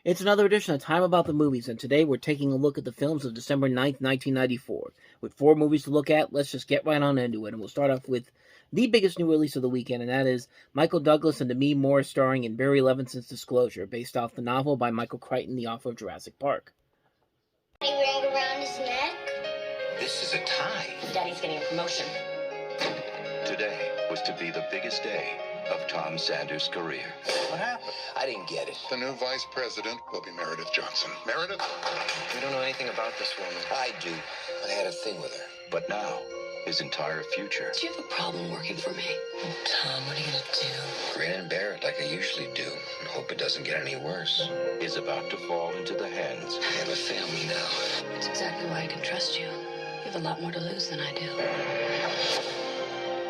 It's another edition of Time About the Movies, and today we're taking a look at the films of December 9th, 1994. With 4 movies to look at, let's just get right on into it, and we'll start off with the biggest new release of the weekend, and that is Michael Douglas and Demi Moore starring in Barry Levinson's Disclosure, based off the novel by Michael Crichton, the author of Jurassic Park. Ring around his neck? This is a tie. Daddy's getting a promotion. Today was to be the biggest day of Tom Sanders' career. What happened? I didn't get it. The new vice president will be Meredith Johnson. Meredith? We don't know anything about this woman. I do. I had a thing with her. But now, his entire future Do you have a problem working for me? Oh, Tom, what are you gonna do? grin and bear it like I usually do and hope it doesn't get any worse, is about to fall into the hands. I have a family now. That's exactly why I can trust you. You have a lot more to lose than I do.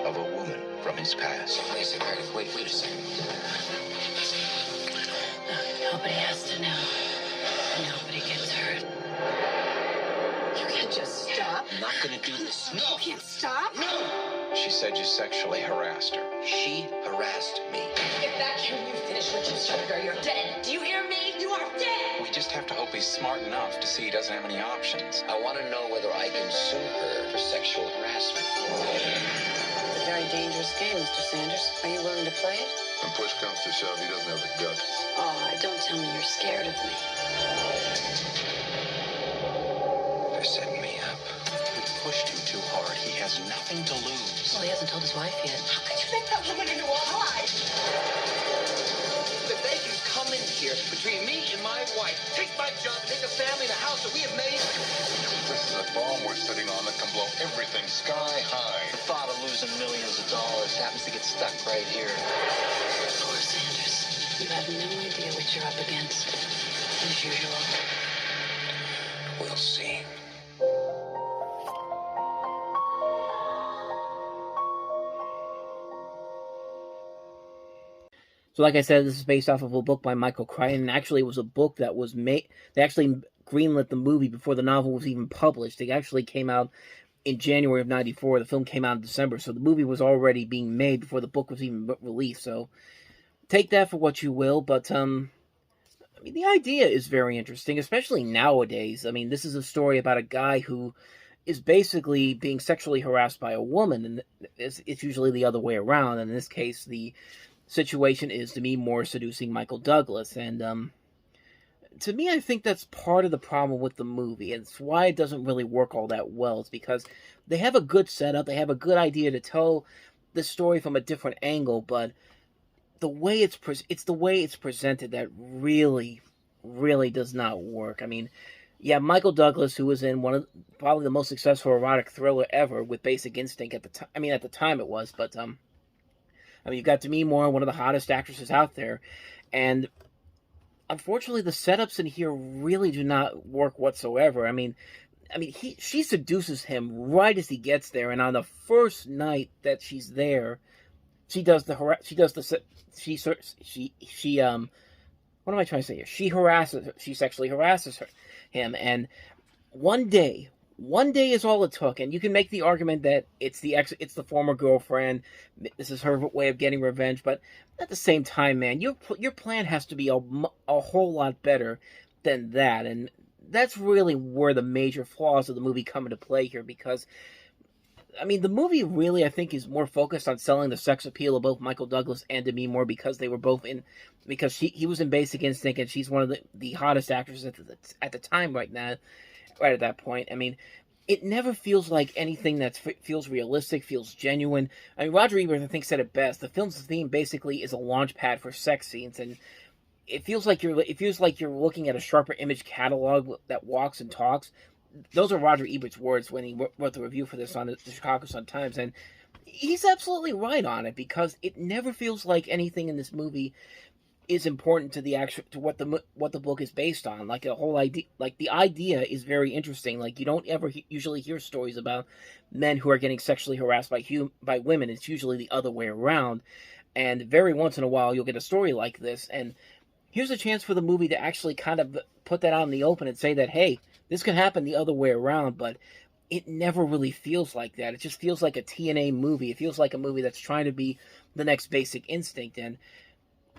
Of a woman from his past. Wait a second, Meredith. Wait a second. Nobody has to know. Nobody gets hurt. You can't just stop. I'm not gonna do this. You can't stop. She said you sexually harassed her. She harassed me. Get back here and you finish what you started or you're dead. Do you hear me? You are dead. We just have to hope he's smart enough to see he doesn't have any options. I want to know whether I can sue her for sexual harassment. It's a very dangerous game, Mr. Sanders. Are you willing to play it? When push comes to shove, he doesn't have the guts. Oh, don't tell me you're scared of me. They're setting me up. We pushed him too hard. He has nothing to lose. Well, he hasn't told his wife yet. How could you make that woman into a hide? If they can come in here between me and my wife, take my job, take a family, the house that we have made. This is a bomb we're sitting on that can blow everything sky high. The thought of losing millions of dollars happens to get stuck right here. Poor Sanders. You have no idea what you're up against. As usual. We'll see. So like I said, this is based off of a book by Michael Crichton, and actually it was a book that was made, they actually greenlit the movie before the novel was even published. It actually came out in January of 94, the film came out in December, so the movie was already being made before the book was even released, so take that for what you will, but, I mean, the idea is very interesting, especially nowadays. I mean, this is a story about a guy who is basically being sexually harassed by a woman, and it's usually the other way around, and in this case, the situation is Demi Moore seducing Michael Douglas, and to me, I think that's part of the problem with the movie, and it's why it doesn't really work all that well. It's because they have a good setup, they have a good idea to tell the story from a different angle, but the way it's the way it's presented that really does not work. I mean, yeah, Michael Douglas, who was in one of probably the most successful erotic thriller ever with Basic Instinct at the time. I mean, at the time it was, but I mean, you've got Demi Moore, one of the hottest actresses out there, and unfortunately, the setups in here really do not work whatsoever. I mean, she seduces him right as he gets there, and on the first night that she's there, she sexually harasses him, and one day is all it took, and you can make the argument that it's the former girlfriend, this is her way of getting revenge, but at the same time, man, your plan has to be a whole lot better than that, and that's really where the major flaws of the movie come into play here, because, I mean, the movie really, I think, is more focused on selling the sex appeal of both Michael Douglas and Demi Moore, because they were both because he was in Basic Instinct, and she's one of the hottest actresses at the time right at that point. I mean, it never feels like anything that feels realistic, feels genuine. I mean, Roger Ebert, I think, said it best. The film's theme basically is a launch pad for sex scenes, and it feels like you're looking at a sharper image catalog that walks and talks. Those are Roger Ebert's words when he wrote the review for this on the Chicago Sun-Times, and he's absolutely right on it, because it never feels like anything in this movie is important to what the book is based on. Like, a whole idea, like, the idea is very interesting. Like, you don't ever usually hear stories about men who are getting sexually harassed by women. It's usually the other way around, and very once in a while you'll get a story like this, and here's a chance for the movie to actually kind of put that out in the open and say that, hey, this could happen the other way around, but it never really feels like that. It just feels like a TNA movie. It feels like a movie that's trying to be the next Basic Instinct, and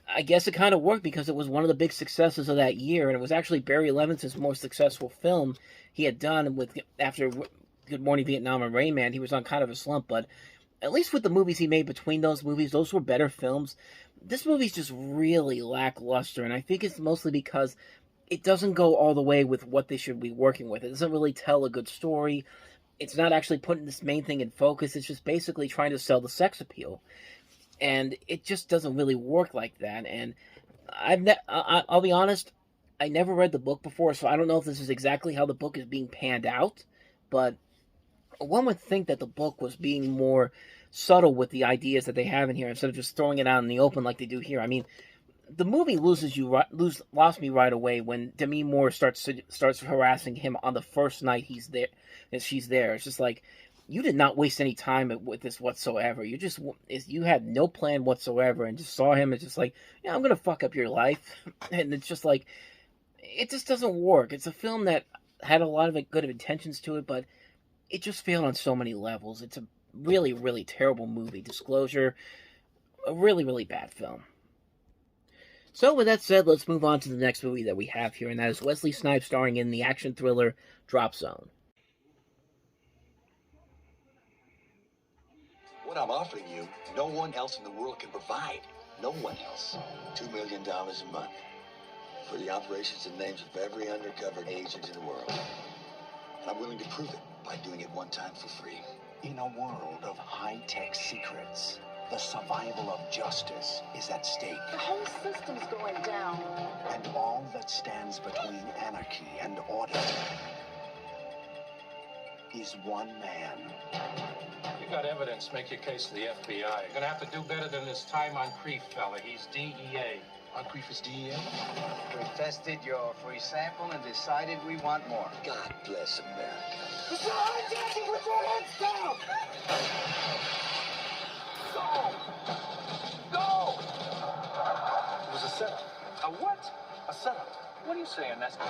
I guess it kind of worked because it was one of the big successes of that year, and it was actually Barry Levinson's most successful film he had done with after Good Morning Vietnam and Rain Man. He was on kind of a slump, but at least with the movies he made between those movies, those were better films. This movie's just really lackluster, and I think it's mostly because it doesn't go all the way with what they should be working with. It doesn't really tell a good story. It's not actually putting this main thing in focus. It's just basically trying to sell the sex appeal, and it just doesn't really work like that. And I'll be honest, I never read the book before, so I don't know if this is exactly how the book is being panned out, but one would think that the book was being more subtle with the ideas that they have in here instead of just throwing it out in the open like they do here. I mean, the movie lost me right away when Demi Moore starts harassing him on the first night he's there and she's there. It's just like, you did not waste any time with this whatsoever. You had no plan whatsoever and just saw him and just like, yeah, I'm gonna fuck up your life, and it's just like, it just doesn't work. It's a film that had a lot of good intentions to it, but it just failed on so many levels. It's a really, really terrible movie. Disclosure, a really, really bad film. So with that said, let's move on to the next movie that we have here, and that is Wesley Snipes starring in the action thriller Drop Zone. What I'm offering you, no one else in the world can provide. No one else. $2 million a month for the operations and names of every undercover agent in the world. And I'm willing to prove it by doing it one time for free. In a world of high-tech secrets, the survival of justice is at stake. The whole system's going down. And all that stands between anarchy and order is one man. You got evidence. Make your case to the FBI. You're gonna have to do better than this time on Creef fella. He's DEA. Moncrief is DEA? We tested your free sample and decided we want more. God bless America. Mr. High-Jacking, put your hands down! Go! Go! It was a setup. A what? A setup. What are you saying, Nestor?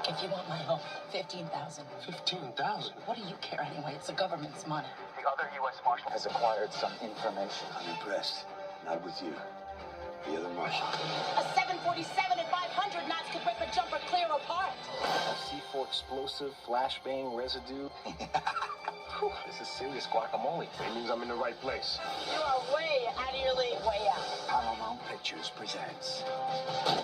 If you want my help, 15,000. 15,000? What do you care anyway? It's the government's money. The other U.S. Marshal has acquired some information. I'm impressed. Not with you. The other Marshal. A 747 at 500 knots could rip a jumper clear apart. A C4 explosive, flashbang residue. This is serious guacamole. It means I'm in the right place. You are way out of your league, way out. Paramount Pictures presents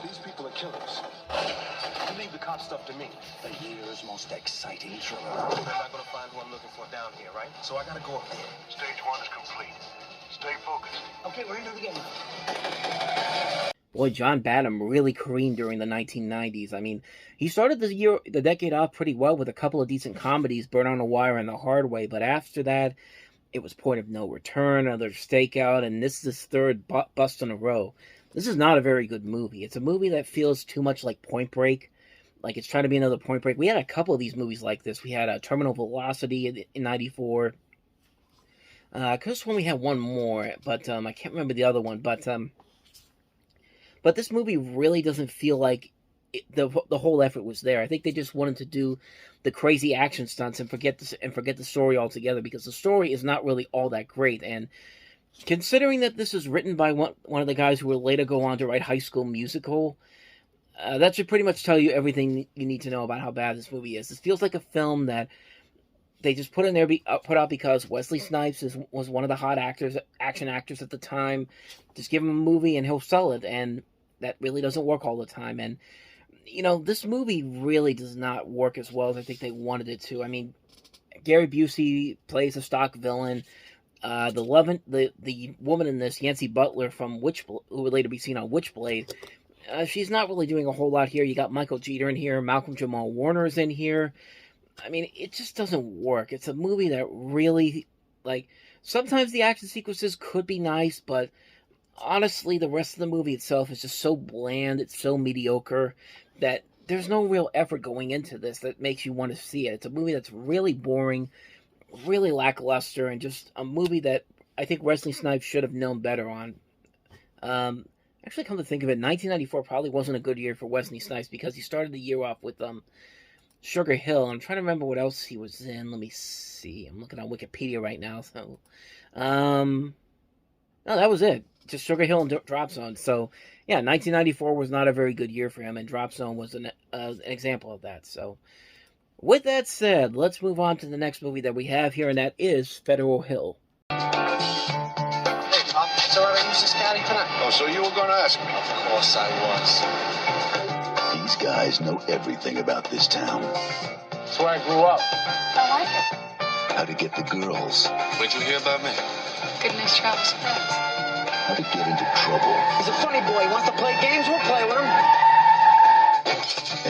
These people are killers. You leave the cop stuff to me. the year's most exciting thriller. They're not gonna find who I'm looking for down here, right? So I gotta go up there. Stage one is complete. Stay focused. Okay, we're into the game. Boy, John Badham really careened during the 1990s. I mean, he started the decade off pretty well with a couple of decent comedies, Burn on a Wire and The Hard Way, but after that, it was Point of No Return, another Stakeout, and this is his third bust in a row. This is not a very good movie. It's a movie that feels too much like Point Break, like it's trying to be another Point Break. We had a couple of these movies like this. We had Terminal Velocity in 94. I could have sworn we had one more, but I can't remember the other one, but this movie really doesn't feel like the whole effort was there. I think they just wanted to do the crazy action stunts and forget the story altogether, because the story is not really all that great. And considering that this is written by one of the guys who will later go on to write High School Musical, that should pretty much tell you everything you need to know about how bad this movie is. This feels like a film that they just put out because Wesley Snipes was one of the hot action actors at the time. Just give him a movie and he'll sell it, and that really doesn't work all the time. And this movie really does not work as well as I think they wanted it to. I mean, Gary Busey plays a stock villain. The woman in this, Yancy Butler from who would later be seen on Witchblade, she's not really doing a whole lot here. You got Michael Jeter in here, Malcolm Jamal Warner's in here. I mean, it just doesn't work. It's a movie that really, sometimes the action sequences could be nice, but honestly, the rest of the movie itself is just so bland, it's so mediocre, that there's no real effort going into this that makes you want to see it. It's a movie that's really boring, really lackluster, and just a movie that I think Wesley Snipes should have known better on. Actually, come to think of it, 1994 probably wasn't a good year for Wesley Snipes, because he started the year off with Sugar Hill. I'm trying to remember what else he was in. Let me see. I'm looking on Wikipedia right now. So, No, that was it. Just Sugar Hill and Drop Zone. So, yeah, 1994 was not a very good year for him, and Drop Zone was an example of that. So, with that said, let's move on to the next movie that we have here, and that is Federal Hill. Hey, Pop, so I use this caddy tonight? Oh, so you were going to ask me? Of course I was. These guys know everything about this town. That's where I grew up. I like it. How to get the girls. Where'd you hear about me? Good news travels fast. How to get into trouble. He's a funny boy. He wants to play games. We'll play with him.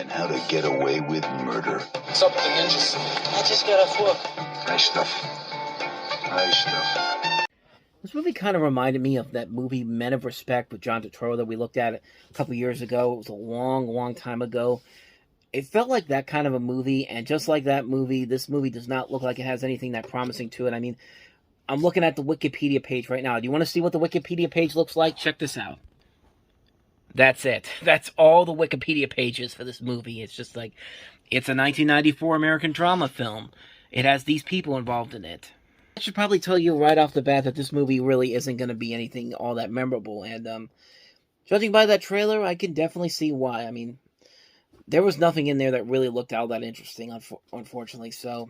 And how to get away with murder. What's up with the ninjas? I just got off work. Nice stuff. Nice stuff. This movie kind of reminded me of that movie Men of Respect with John Turturro that we looked at a couple years ago. It was a long, long time ago. It felt like that kind of a movie, and just like that movie, this movie does not look like it has anything that promising to it. I mean, I'm looking at the Wikipedia page right now. Do you want to see what the Wikipedia page looks like? Check this out. That's it. That's all the Wikipedia pages for this movie. It's just like, it's a 1994 American drama film. It has these people involved in it. I should probably tell you right off the bat that this movie really isn't going to be anything all that memorable. And judging by that trailer, I can definitely see why. I mean, there was nothing in there that really looked all that interesting, unfortunately. So,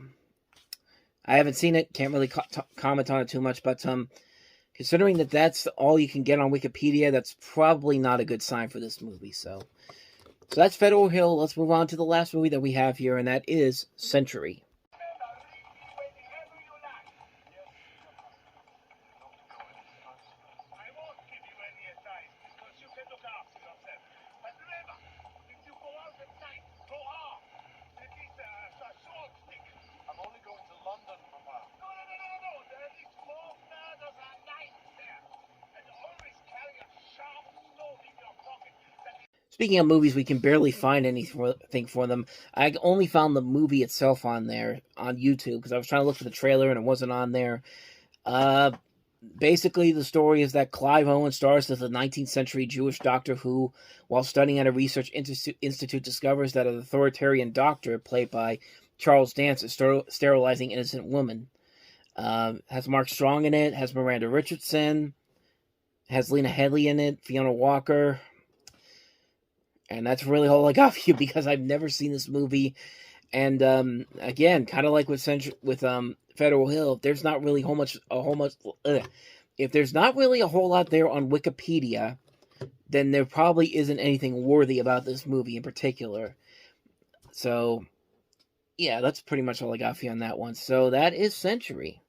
I haven't seen it. Can't really comment on it too much. But considering that that's all you can get on Wikipedia, that's probably not a good sign for this movie. So that's Federal Hill. Let's move on to the last movie that we have here, and that is Century. Speaking of movies, we can barely find anything for them. I only found the movie itself on there, on YouTube, because I was trying to look for the trailer and it wasn't on there. Basically, the story is that Clive Owen stars as a 19th century Jewish doctor who, while studying at a research institute, discovers that an authoritarian doctor, played by Charles Dance, is sterilizing innocent women. Has Mark Strong in it, has Miranda Richardson, has Lena Headey in it, Fiona Walker. And that's really all I got for you, because I've never seen this movie. And again, kind of like with Federal Hill, if there's not really if there's not really a whole lot there on Wikipedia, then there probably isn't anything worthy about this movie in particular. So, yeah, that's pretty much all I got for you on that one. So that is Century.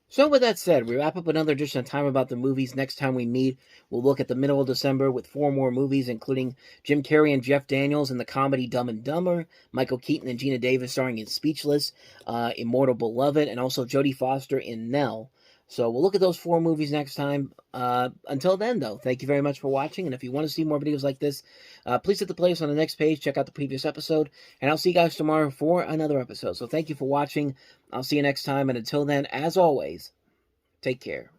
So with that said, we wrap up another edition of Time About the Movies. Next time we meet, we'll look at the middle of December with 4 more movies, including Jim Carrey and Jeff Daniels in the comedy Dumb and Dumber, Michael Keaton and Gina Davis starring in Speechless, Immortal Beloved, and also Jodie Foster in Nell. So we'll look at those 4 movies next time. Until then, though, thank you very much for watching, and if you want to see more videos like this, please hit the playlist on the next page, check out the previous episode, and I'll see you guys tomorrow for another episode. So thank you for watching. I'll see you next time, and until then, as always, take care.